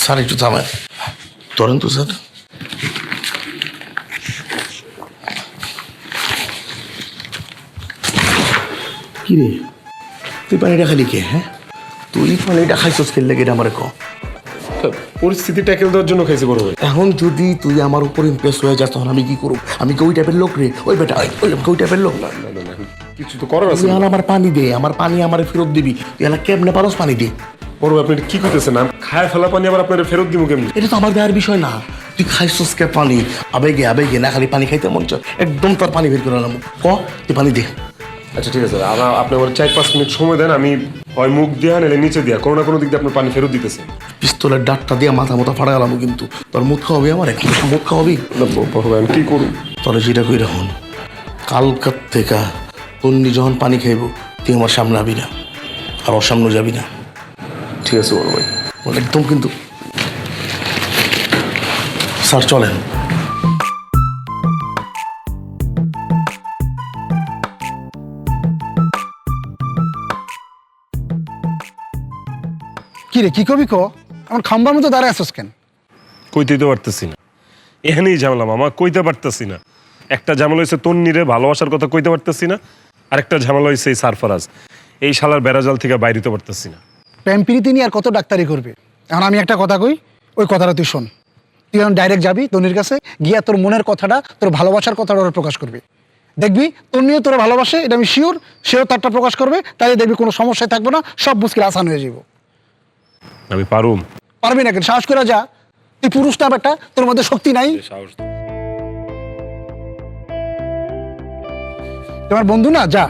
Sir একটু থামেন, ধরেন তো স্যার। কি রে, তুই পানিটা খালি কে? হ্যাঁ, তুই পানিটা খাইছস খেললে গেটা আমার ক। পরিস্থিতি ট্যাকেল দেওয়ার জন্য খাইছি বড় ভাই। এখন যদি তুই আমার উপর ইমপ্রেস হয়ে যাস তখন আমি কি করব? আমি কি ওই টাইপের লোক রে? ওই বেটা ওই টাইপের লোক না। না না না, কিছু তো করার আছে। তুই এখন আমার পানি দে, আমার পানি আমার ফেরত দিবি। তুই এলা কেমনে পারস পানি দে? বড় ভাই আপনি এটা কি করতেছেন? না খায় ফেলা পানি আবার আপনার ফেরত দিব কেমনি? এটা তো আমার দেওয়ার বিষয় না। তুই খাইছস কে পানি? আবেগে আবেগে না খালি পানি খাইতে মন চায়, একদম তার পানি বের করে আনলাম। ক, তুই পানি দে। আচ্ছা ঠিক আছে, আপনি আমার 4-5 মিনিট সময় দেন, আমি হয় মুখ দিয়া নাহলে নিচে দিয়া কোনো না কোনো দিক দিয়ে আপনার পানি ফেরত দিতেছে। পিস্তলের ডাকটা দিয়ে মাথা মতো ফাড়া গেলাম, কিন্তু তোর মুখ খাওয়াবি আমার এখন, মুখ খাওয়াবি। বড় ভাই আমি কি করুন? তোরা যেটা কই রাখুন, কালকার থেকে তন্নি যখন পানি খাইব তুই আমার সামনে আবি না, আর ওর সামনে যাবি না। ঠিক আছে বড় ভাই। একদম কিন্তু। স্যার চলেন। কি রে, কি কবি ক? আমার খাম্বার মতো দাঁড়ায় আসছ কেন? কইতেই তো পারতেছি না, এখানেই ঝামেলা মামা, কইতে পারতেছি না। একটা ঝামেলা হয়েছে তন্নিরে ভালোবাসার কথা কইতে পারতেছি না, আরেকটা ঝামেলা হয়েছে এই সারফারাজ, এই শালার বেড়াজাল থেকে বাইরেতে পারতেছি না। প্রেম প্রীতি নিয়ে আর কত ডাক্তারি করবে? এখন আমি একটা কথা কই, ওই কথাটা তুই শোন। তুই এখন ডাইরেক্ট যাবি তনির কাছে, গিয়া তোর মনের কথাটা, তোর ভালোবাসার কথাটা ওরা প্রকাশ করবি। দেখবি তোর নিয়ে তোর ভালোবাসে, এটা আমি শিওর। সেও তারটা প্রকাশ করবে, তাই দেখবি কোনো সমস্যায় থাকবে না, সব মুশকিল আসান হয়ে যাব। আমি পারুম। পারবি না কেন? সাহস করে যা। তুই পুরুষ না বেটা, তোর মধ্যে শক্তি নাই। তোমার বন্ধু না, যা।